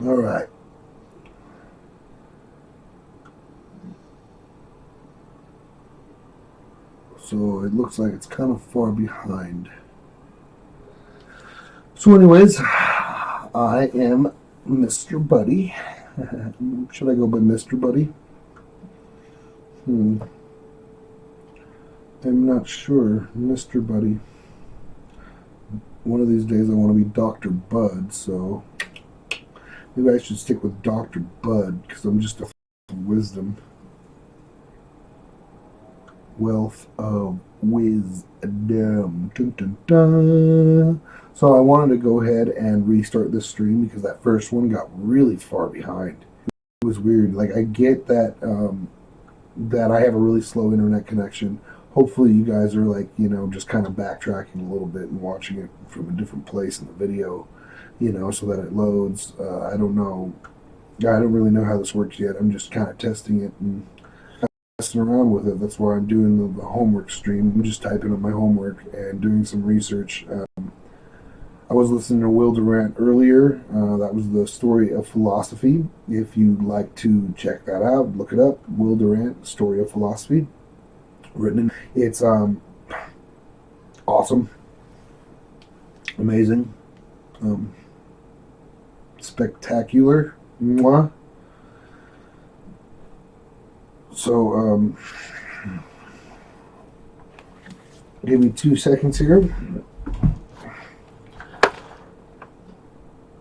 All right. So it looks like it's kind of far behind. So, anyways, I am Mr. Buddy. Should I go by Mr. Buddy? I'm not sure. Mr. Buddy. One of these days I want to be Dr. Bud, so maybe I should stick with Dr. Bud because I'm just a wisdom. Wealth of wisdom. Dun, dun, dun. So I wanted to go ahead and restart this stream because that first one got really far behind. It was weird. Like I get that that I have a really slow internet connection. Hopefully you guys are like, just kind of backtracking a little bit and watching it from a different place in the video, so that it loads. I don't know. I don't really know how this works yet. I'm just kind of testing it and messing around with it. That's why I'm doing the homework stream. I'm just typing up my homework and doing some research. I was listening to Will Durant earlier. That was the Story of Philosophy. If you'd like to check that out, look it up. Will Durant, Story of Philosophy. It's awesome, amazing, spectacular. Mwah. So, give me 2 seconds here,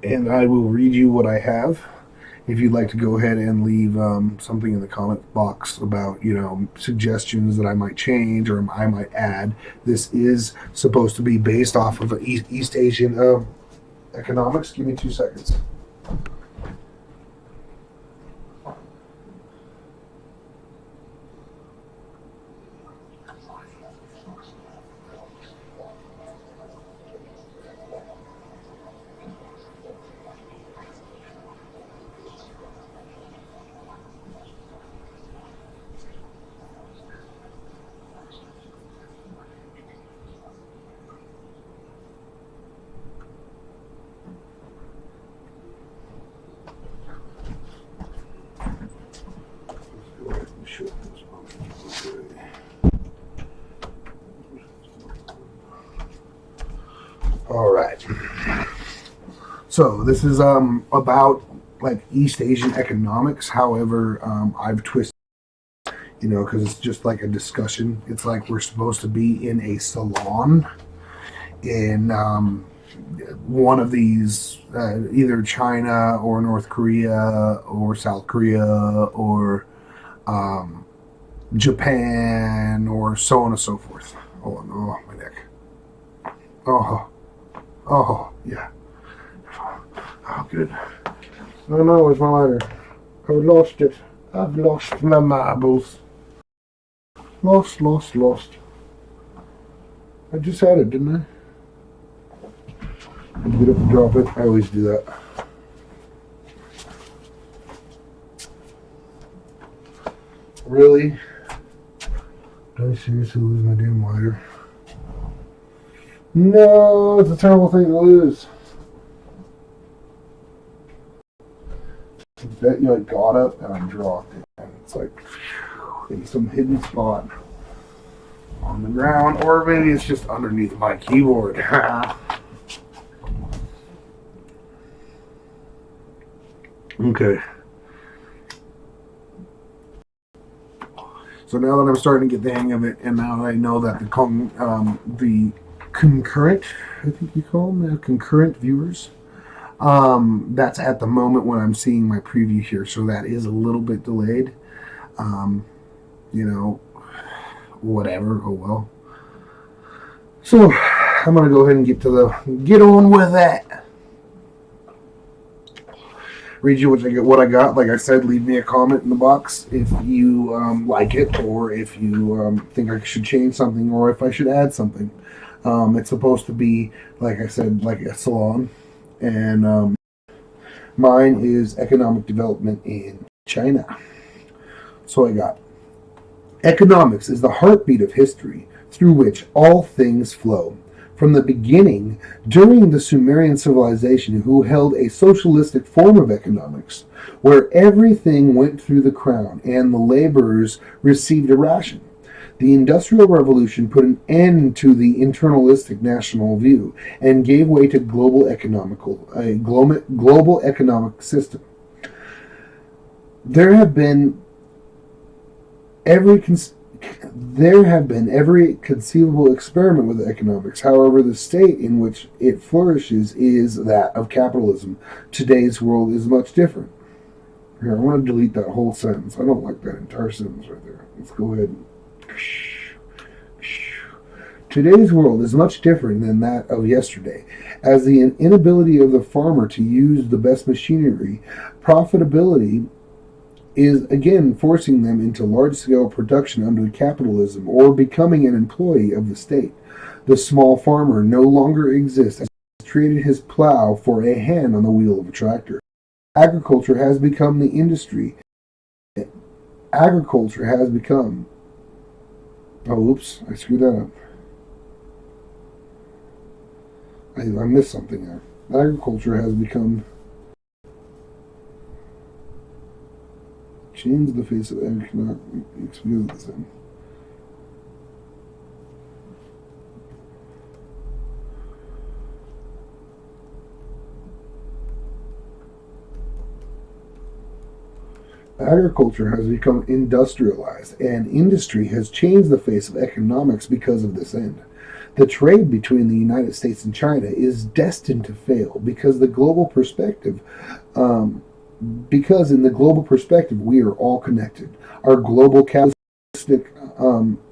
and I will read you what I have. If you'd like to go ahead and leave something in the comment box about, suggestions that I might change or I might add. This is supposed to be based off of East Asian economics. Give me 2 seconds. All right. So this is about like East Asian economics. However, I've twisted, because it's just like a discussion. It's like we're supposed to be in a salon in one of these, either China or North Korea or South Korea or Japan or so on and so forth. Oh, my neck. Oh, yeah. Oh, good. Oh no, where's my lighter? I've lost it. I've lost my marbles. Lost. I just had it, didn't I? I get up and drop it. I always do that. Really? Did I seriously lose my damn lighter? No, it's a terrible thing to lose. I bet you I got up and I dropped it. And it's like in some hidden spot on the ground, or maybe it's just underneath my keyboard. Okay. So now that I'm starting to get the hang of it, and now that I know that the concurrent, I think you call them, concurrent viewers, that's at the moment when I'm seeing my preview here, so that is a little bit delayed. Whatever, oh well. So I'm gonna go ahead and get on with that. Read you what I got. Like I said, leave me a comment in the box if you like it, or if you think I should change something, or if I should add something. It's supposed to be, like I said, like a salon, and mine is economic development in China. So I got economics is the heartbeat of history through which all things flow. from the beginning during the Sumerian civilization, who held a socialistic form of economics where everything went through the crown and the laborers received a ration. The Industrial Revolution put an end to the internalistic national view and gave way to a global economic system. There have been every conceivable experiment with economics. However, the state in which it flourishes is that of capitalism. Today's world is much different. Here, I want to delete that whole sentence. I don't like that entire sentence right there. Let's go ahead and... Today's world is much different than that of yesterday, as the inability of the farmer to use the best machinery, profitability is again forcing them into large-scale production under capitalism or becoming an employee of the state. The small farmer no longer exists as he has traded his plow for a hand on the wheel of a tractor. Agriculture has become the industry. Agriculture has become... Oh, oops, I screwed that up. I missed something there. Agriculture has become... Change the face of economics because of the same. Agriculture has become industrialized, and industry has changed the face of economics because of this end. The trade between the United States and China is destined to fail because in the global perspective, we are all connected. Our global capitalistic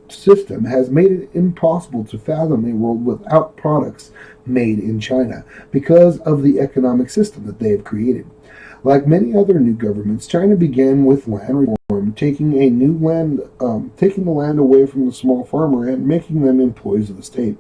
system has made it impossible to fathom a world without products made in China because of the economic system that they have created. Like many other new governments, China began with land reform, taking the land away from the small farmer and making them employees of the state.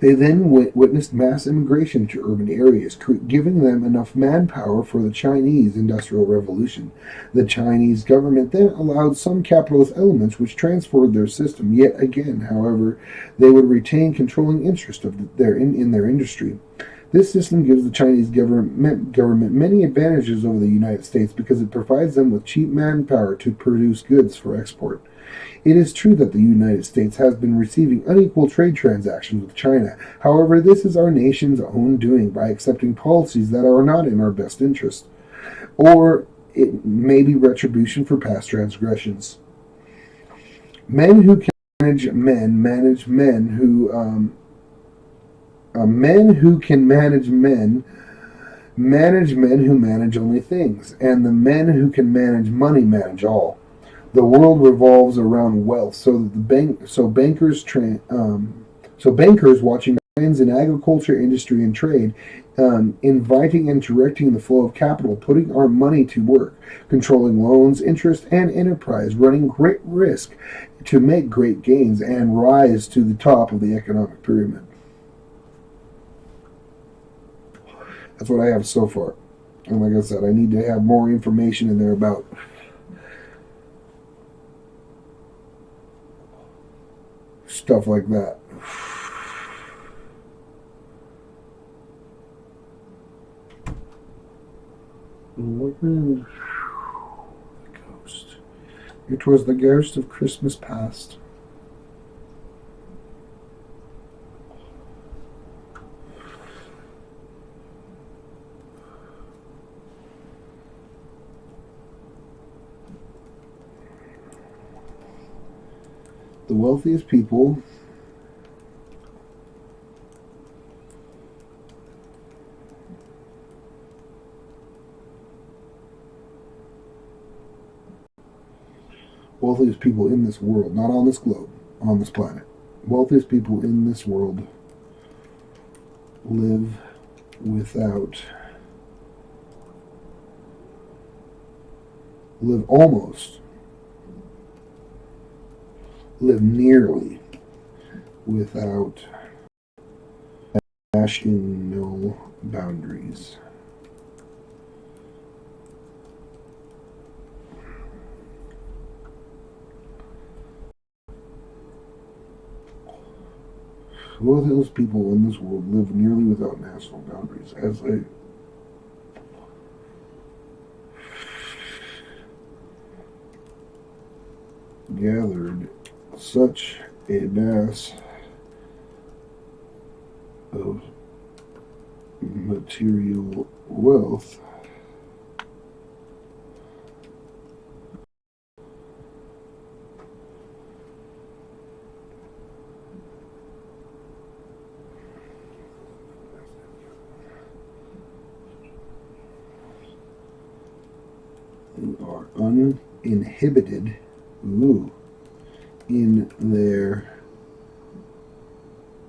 They then witnessed mass immigration to urban areas, giving them enough manpower for the Chinese Industrial Revolution. The Chinese government then allowed some capitalist elements which transformed their system. Yet again, however, they would retain controlling interest in their industry. This system gives the Chinese government many advantages over the United States because it provides them with cheap manpower to produce goods for export. It is true that the United States has been receiving unequal trade transactions with China. However, this is our nation's own doing by accepting policies that are not in our best interest. Or it may be retribution for past transgressions. Men who can manage men manage men who... men who can manage men who manage only things, and the men who can manage money manage all. The world revolves around wealth, so bankers watching trends in agriculture, industry, and trade, inviting and directing the flow of capital, putting our money to work, controlling loans, interest, and enterprise, running great risk to make great gains and rise to the top of the economic pyramid. That's what I have so far. And like I said, I need to have more information in there about stuff like that. The ghost. It was the ghost of Christmas past. The wealthiest people in this world, not on this globe, on this planet. Wealthiest people in this world live nearly without national boundaries. Both of those people in this world live nearly without national boundaries, as they gathered such a mass of material wealth and are uninhibited in their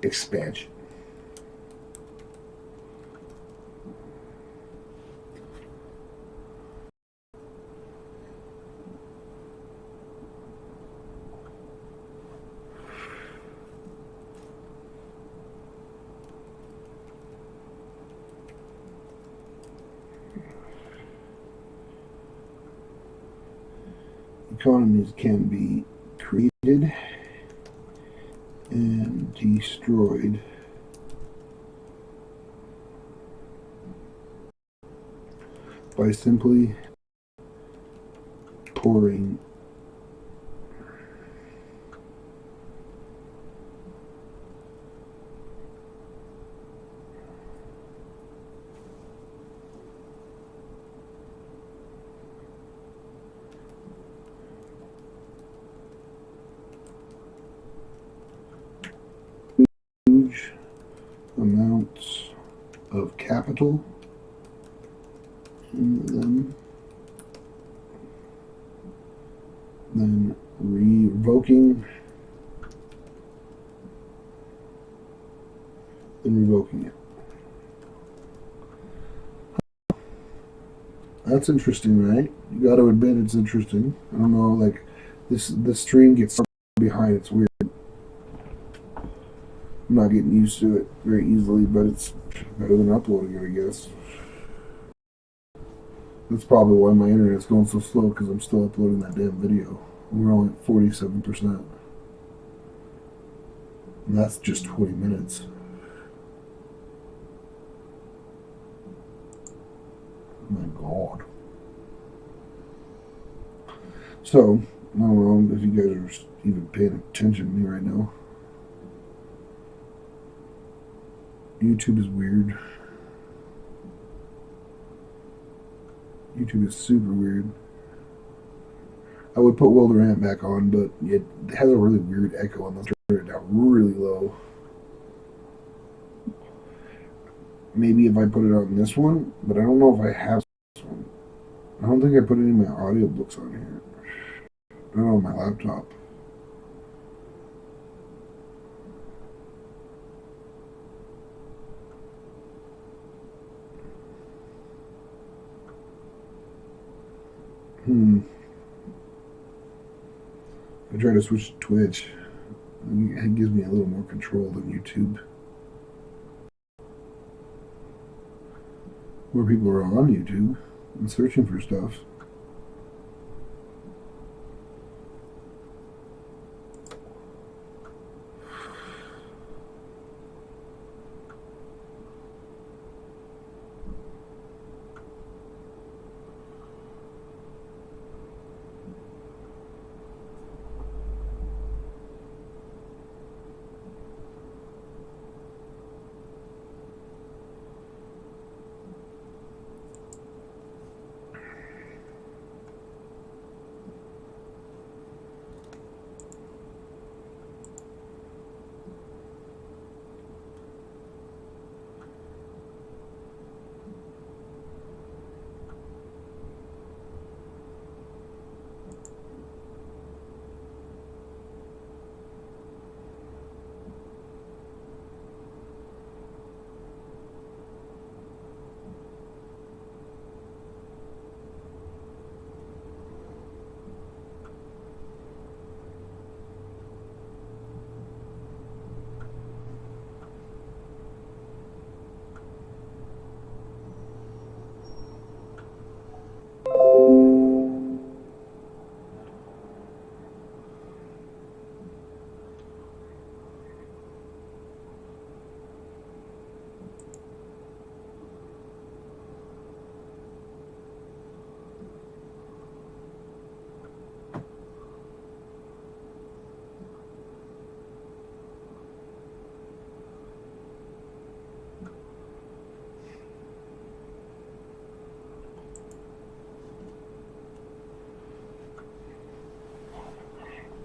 expansion. Economies can be created and destroyed by simply pouring huge amounts of capital in them, then revoking it. That's interesting, right? You got to admit it's interesting. I don't know, like this stream gets behind. It's weird. I'm not getting used to it very easily, but it's better than uploading it, I guess. That's probably why my internet's going so slow, because I'm still uploading that damn video. We're only at 47%. And that's just 20 minutes. My God. So, I don't know if you guys are even paying attention to me right now. YouTube is weird. YouTube is super weird. I would put Wildorant back on, but it has a really weird echo unless I turn it down really low. Maybe if I put it on this one, but I don't know if I have this one. I don't think I put any of my audiobooks on here. Not on my laptop. I try to switch to Twitch. It gives me a little more control than YouTube. More people are on YouTube and searching for stuff.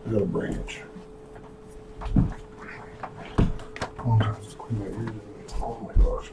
I got a branch. Oh, just clean my ears. Oh my gosh.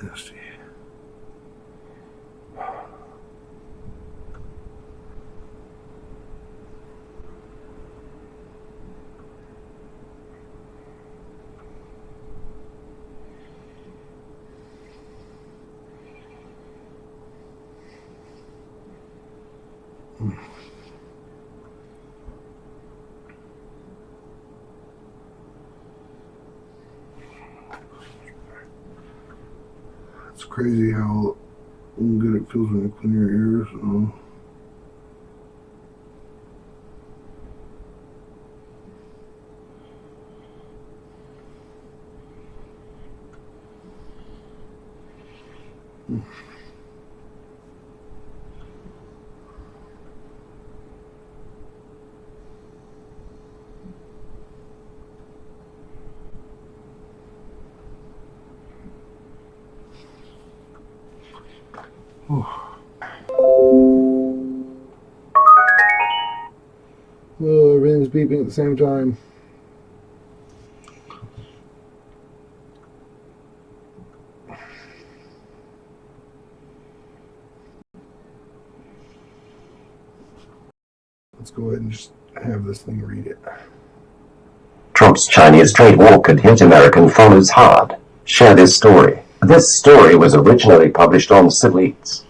Nasty. It's crazy how good it feels when you clean your ears. Oh, everything's beeping at the same time. Let's go ahead and just have this thing read it. Trump's Chinese trade war could hit American farmers hard. Share this story. This story was originally published on Civil Eats.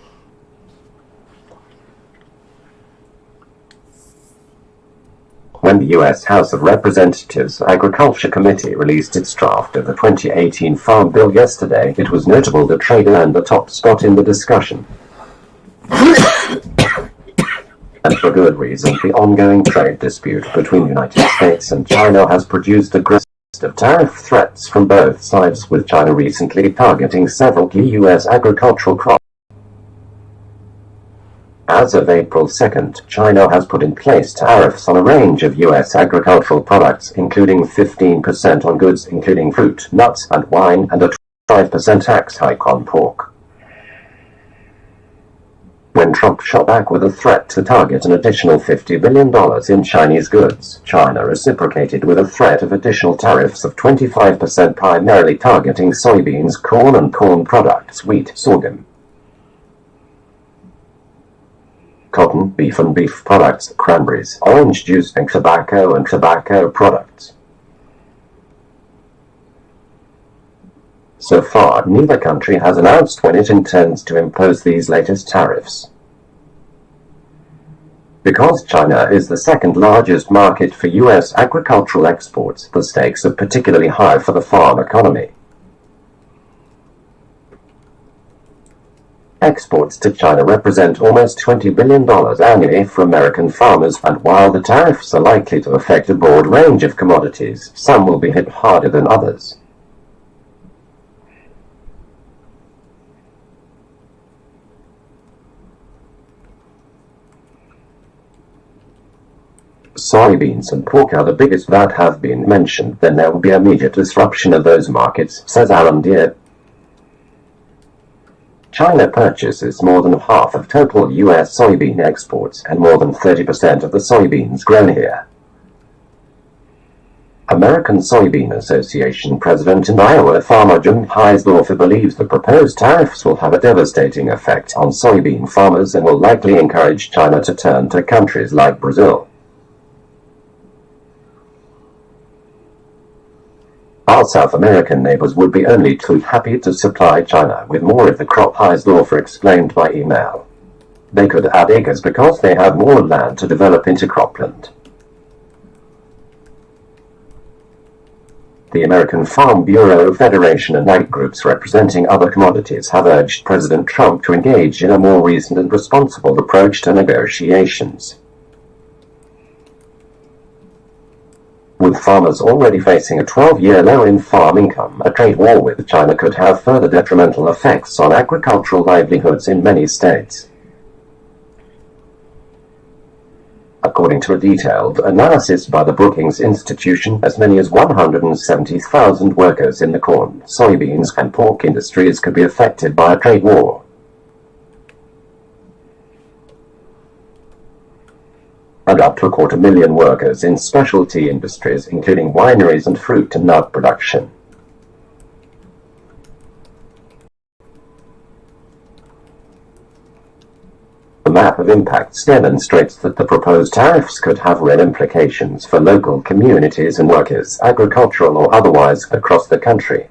When the U.S. House of Representatives Agriculture Committee released its draft of the 2018 Farm Bill yesterday, it was notable that trade earned the top spot in the discussion. And for good reason. The ongoing trade dispute between the United States and China has produced a list of tariff threats from both sides, with China recently targeting several key U.S. agricultural crops. As of April 2nd, China has put in place tariffs on a range of U.S. agricultural products, including 15% on goods including fruit, nuts, and wine, and a 25% tax hike on pork. When Trump shot back with a threat to target an additional $50 billion in Chinese goods, China reciprocated with a threat of additional tariffs of 25%, primarily targeting soybeans, corn and corn products, wheat, sorghum, cotton, beef and beef products, cranberries, orange juice, and tobacco products. So far, neither country has announced when it intends to impose these latest tariffs. Because China is the second largest market for U.S. agricultural exports, the stakes are particularly high for the farm economy. Exports to China represent almost $20 billion annually for American farmers, and while the tariffs are likely to affect a broad range of commodities, some will be hit harder than others. Soybeans and pork are the biggest that have been mentioned. Then there will be immediate disruption of those markets, says Alan Deere. China purchases more than half of total U.S. soybean exports and more than 30% of the soybeans grown here. American Soybean Association president and Iowa farmer Jim Heisdorfer believes the proposed tariffs will have a devastating effect on soybean farmers and will likely encourage China to turn to countries like Brazil. Our South American neighbors would be only too happy to supply China with more of the crop, Heisdorfer explained by email. They could add acres because they have more land to develop into cropland. The American Farm Bureau Federation and ag groups representing other commodities have urged President Trump to engage in a more reasoned and responsible approach to negotiations. With farmers already facing a 12-year low in farm income, a trade war with China could have further detrimental effects on agricultural livelihoods in many states. According to a detailed analysis by the Brookings Institution, as many as 170,000 workers in the corn, soybeans, and pork industries could be affected by a trade war. And up to 250,000 workers in specialty industries, including wineries and fruit and nut production. The map of impacts demonstrates that the proposed tariffs could have real implications for local communities and workers, agricultural or otherwise, across the country.